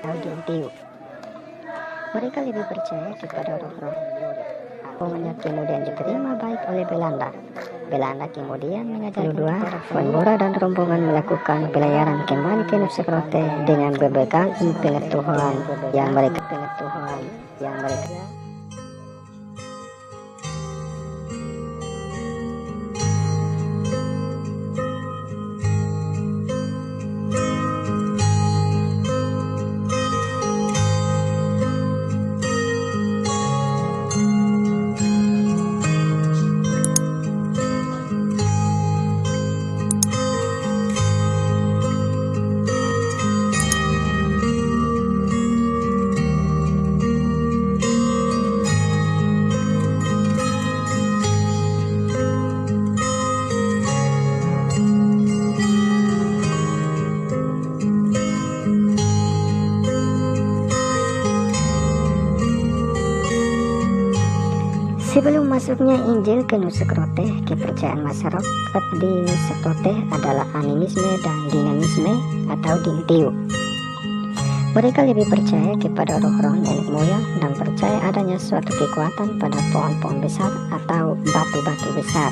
Audio. Mereka lebih percaya kepada roh-roh. Pokoknya kemudian diterima baik oleh Belanda. Belanda kemudian mengajarkan kepada Van dan rombongan melakukan pelayaran kembali ke Nusa Kerote dengan berbekal pengetahuan yang mereka Sebelum masuknya Injil ke Nusa Kerote, kepercayaan masyarakat di Nusa Kerote adalah animisme dan dinamisme atau dintiu. Mereka lebih percaya kepada roh-roh nenek moyang dan percaya adanya suatu kekuatan pada pohon-pohon besar atau batu-batu besar.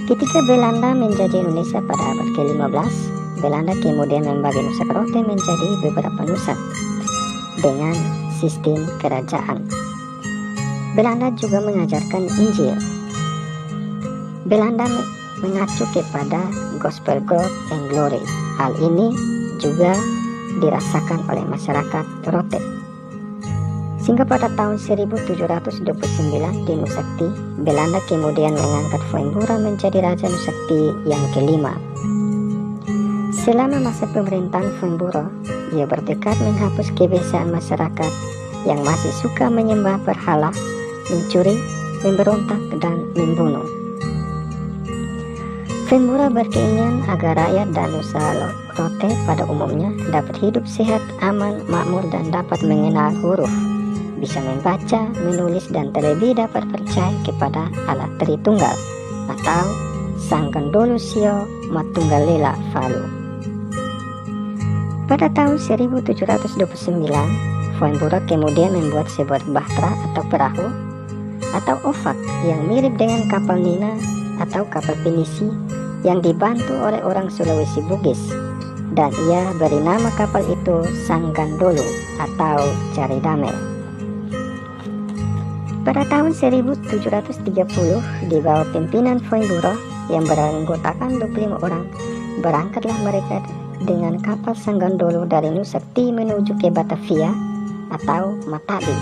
Ketika Belanda menjajah Indonesia pada abad ke-15, Belanda kemudian membagi Nusa Kerote menjadi beberapa nusa dengan sistem kerajaan. Belanda juga mengajarkan Injil. Belanda mengacu kepada Gospel Growth and Glory. Hal ini juga dirasakan oleh masyarakat Rote. Sehingga pada tahun 1729 di Nusakti, Belanda kemudian mengangkat Voenbura menjadi Raja Nusakti yang kelima. Selama masa pemerintahan Voenbura, ia bertekad menghapus kebiasaan masyarakat yang masih suka menyembah berhala, mencuri, memberontak, dan membunuh. Voenbura berkeinginan agar rakyat dan Nusa Kerote pada umumnya dapat hidup sehat, aman, makmur, dan dapat mengenal huruf, bisa membaca, menulis, dan terlebih dapat percaya kepada Allah Tritunggal atau Sang Gandolo Sio Matunggalela Falu. Pada tahun 1729, Voenbura kemudian membuat sebuah bahtera atau perahu atau ofak yang mirip dengan kapal Nina atau kapal pinisi yang dibantu oleh orang Sulawesi Bugis, dan ia beri nama kapal itu Sang Gandolo atau Cari Damai. Pada tahun 1730 di bawah pimpinan Voenbura yang beranggotakan 25 orang, berangkatlah mereka dengan kapal Sang Gandolo dari Nusakti menuju ke Batavia atau Matabi,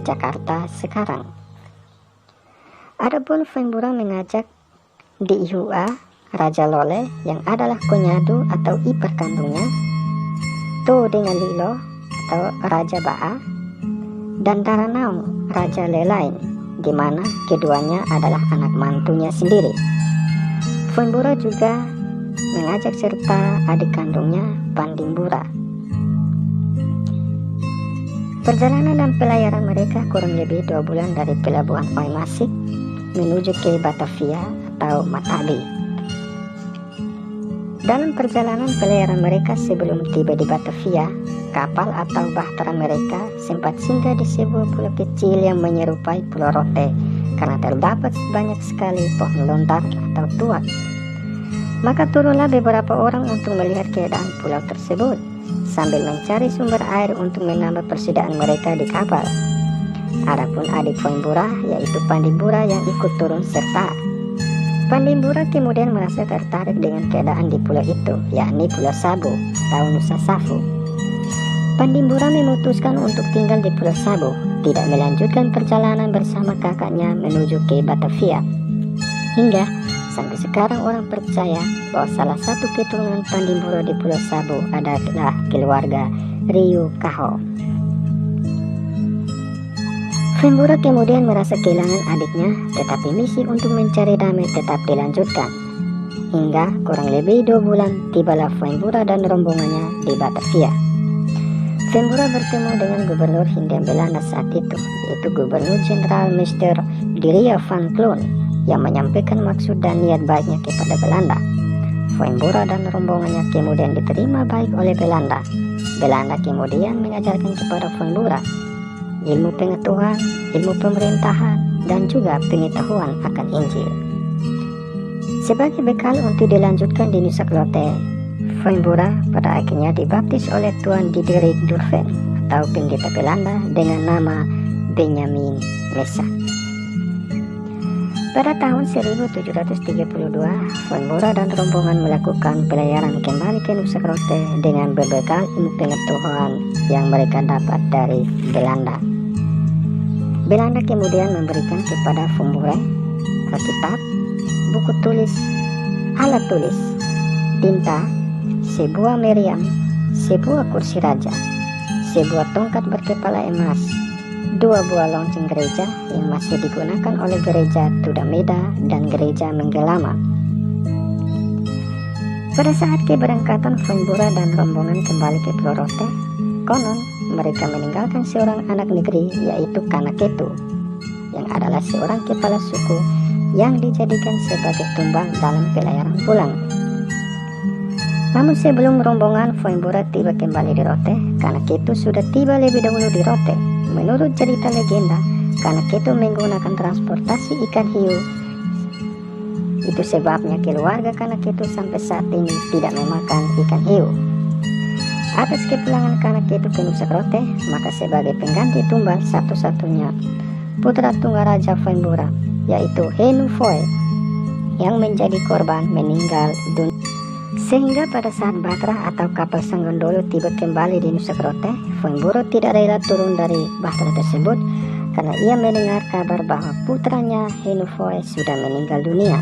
Jakarta sekarang. Adapun Voenbura mengajak di Ihua, Raja Lole yang adalah konyadu atau ipar kandungnya, To dengan Lilo atau Raja Ba'a, dan Daranaung, Raja Lelain, di mana keduanya adalah anak mantunya sendiri. Voenbura juga mengajak serta adik kandungnya Pandimbura. Perjalanan dan pelayaran mereka kurang lebih 2 bulan dari pelabuhan Oimasik menuju ke Batavia atau Matabi. Dalam perjalanan pelayaran mereka sebelum tiba di Batavia, kapal atau bahtera mereka sempat singgah di sebuah pulau kecil yang menyerupai Pulau Rote karena terdapat banyak sekali pohon lontar atau tuak. Maka turunlah beberapa orang untuk melihat keadaan pulau tersebut sambil mencari sumber air untuk menambah persediaan mereka di kapal. Adapun adik Voenbura yaitu Pandimbura yang ikut turun serta. Pandimbura kemudian merasa tertarik dengan keadaan di pulau itu, yakni Pulau Sabu atau Nusa Safu. Pandimbura memutuskan untuk tinggal di Pulau Sabu, tidak melanjutkan perjalanan bersama kakaknya menuju ke Batavia. Hingga sampai sekarang orang percaya bahwa salah satu keturunan Pandimbura di Pulau Sabu adalah keluarga Riu Kaho. Voenbura kemudian merasa kehilangan adiknya, tetapi misi untuk mencari damai tetap dilanjutkan. Hingga kurang lebih 2 bulan tibalah Voenbura dan rombongannya di Batavia. Voenbura bertemu dengan Gubernur Hindia Belanda saat itu, yaitu Gubernur Jenderal Mr. Dirija van Kloon, yang menyampaikan maksud dan niat baiknya kepada Belanda. Foembura dan rombongannya kemudian diterima baik oleh Belanda. Belanda kemudian mengajarkan kepada Foembura ilmu pengetahuan, ilmu pemerintahan, dan juga pengetahuan akan Injil. Sebagai bekal untuk dilanjutkan di Nusa Kelote, Foembura pada akhirnya dibaptis oleh Tuan Diederik Durven atau pendeta Belanda dengan nama Benjamin Mesa. Pada tahun 1732, Foembura dan rombongan melakukan pelayaran kembali ke Nusa Kelote dengan berbekal ilmu pengetahuan yang mereka dapat dari Belanda. Belanda kemudian memberikan kepada Foembura Alkitab, buku tulis, alat tulis, tinta, sebuah meriam, sebuah kursi raja, sebuah tongkat berkepala emas, 2 buah lonceng gereja yang masih digunakan oleh gereja Tudameda dan gereja Menggelama. Pada saat keberangkatan Foembura dan rombongan kembali ke Pulau Rote, konon mereka meninggalkan seorang anak negeri yaitu Kanaketu, yang adalah seorang kepala suku yang dijadikan sebagai tumbal dalam pelayaran pulang. Namun sebelum rombongan Foembura tiba kembali di Rote, Kanaketu sudah tiba lebih dahulu di Rote. Menurut cerita legenda, Kanaketu menggunakan transportasi ikan hiu. Itu sebabnya keluarga Kanaketu sampai saat ini tidak memakan ikan hiu. Atas kepulangan Kanaketu ke Nusa Kelote, maka sebagai pengganti tumbal satu-satunya putra tunggal Raja Foembura, yaitu Henufoe, yang menjadi korban meninggal dunia. Sehingga pada saat Bahtera atau kapal Sanggondolo tiba kembali di Nusa Kelote, Foembura tidak rela turun dari Bahtera tersebut karena ia mendengar kabar bahwa putranya Henufoe sudah meninggal dunia.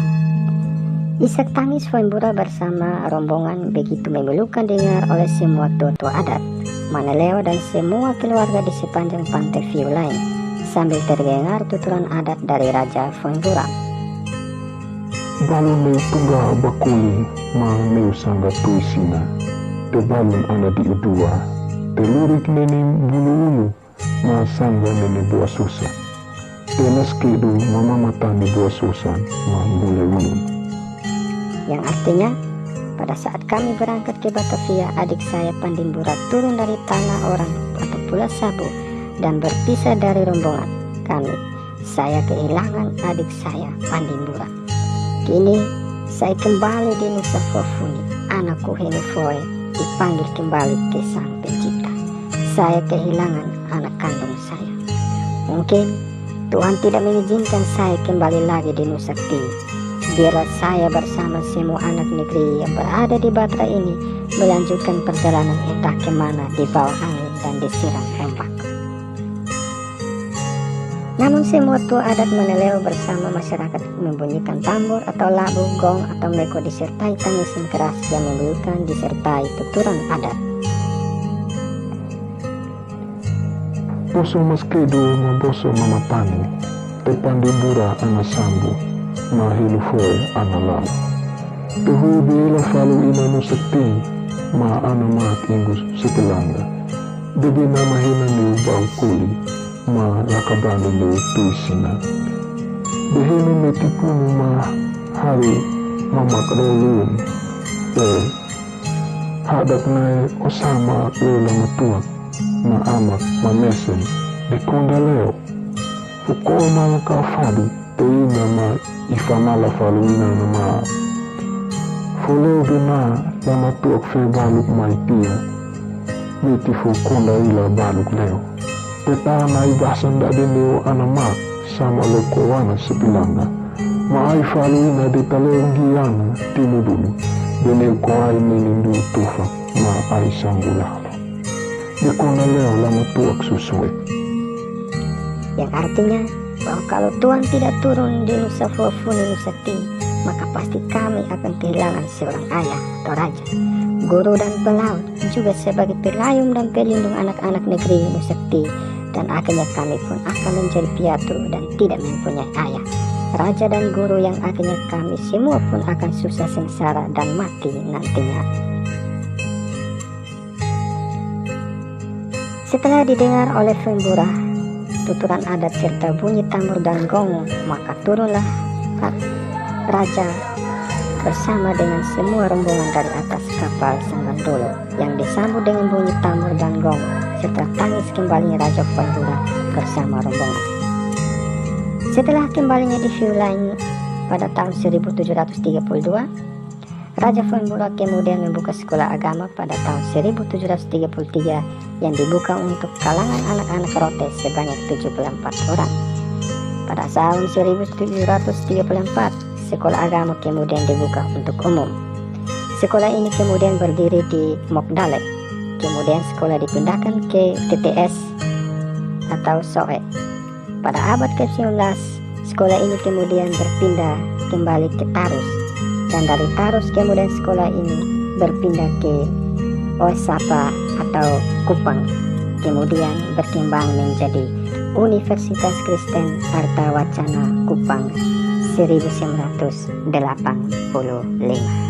Isak tangis Foembura bersama rombongan begitu memilukan dengar oleh semua tua-tua adat, Maneleo dan semua keluarga di sepanjang pantai Viu lain, sambil terdengar tuturan adat dari Raja Foembura. Balon leu tunggal bakuli mang leu sangga tuisina, te balon ana di udua, te lurik neni bulu ulu ma sangga neni buah susah, te naskedu mama matani buah susah ma bule ulun. Yang artinya, pada saat kami berangkat ke Batavia, adik saya Pandimbura turun dari tanah orang atau Pulau Sabu dan berpisah dari rombongan kami. Saya kehilangan adik saya Pandimbura. Kini saya kembali di Nusa Fofuni, anakku Henufoe dipanggil kembali ke Sang Pencipta. Saya kehilangan anak kandung saya. Mungkin Tuhan tidak mengizinkan saya kembali lagi di Nusa Tinggi. Biarlah saya bersama semua anak negeri yang berada di Bahtera ini melanjutkan perjalanan entah kemana di bawah angin dan disiram ombak. Namun semua tua adat Maneleo bersama masyarakat membunyikan tambur atau labu, gong atau meko disertai tangisan keras yang memilukan disertai tuturan adat. Boso maskedu maboso mamatani, te Pandimbura ana sambu, ma Henufoe ana lau. Tehu biela falu ina Nusa Tinggi, ma ana mak ingus setelanga. Debi nama hina niu bau kuli, ma lakabani niu tuisina. Behenu metipunu ma hari mamak rolun, hadak nae osama lola matuak, ma amak ma mesen, de kondaleo. Fukol ma kafadu, teina ma ifamala faluina nama. Foleo bena lama tuak fe baluk maitia, meti fukonda ila baluk leo. Peta na ibasan da deneo anamak sama loko wana sepilanga. Maai faluina de taleo giana timu dulu, deneo ko ai menindu tufak ma ai sanggulalo. De kona leo lama tuak susue. Yang artinya bahwa kalau Tuhan tidak turun di Nusa Fofuni Nusa Tinggi, maka pasti kami akan kehilangan seorang ayah atau raja, guru dan pelaut, juga sebagai pelayung dan pelindung anak-anak negeri Nusa Tinggi, dan akhirnya kami pun akan menjadi piatu dan tidak mempunyai ayah, raja dan guru yang akhirnya kami semua pun akan susah sengsara dan mati nantinya. Setelah didengar oleh Foembura tuturan adat serta bunyi tambur dan gong, maka turunlah Raja bersama dengan semua rombongan dari atas kapal Sanggandolo yang disambut dengan bunyi tamur dan gong serta tangis kembalinya Raja Fenbula bersama rombongan. Setelah kembalinya di Viulain pada tahun 1732, Raja Fenbula kemudian membuka sekolah agama pada tahun 1733 yang dibuka untuk kalangan anak-anak rote sebanyak 74 orang. Pada tahun 1734, sekolah agama kemudian dibuka untuk umum. Sekolah ini kemudian berdiri di Mokdale. Kemudian sekolah dipindahkan ke TTS atau SOE. Pada abad ke-19, sekolah ini kemudian berpindah kembali ke Tarus. Dan dari Tarus kemudian sekolah ini berpindah ke Osapa atau Kupang. Kemudian berkembang menjadi Universitas Kristen Arta Wacana Kupang 1985.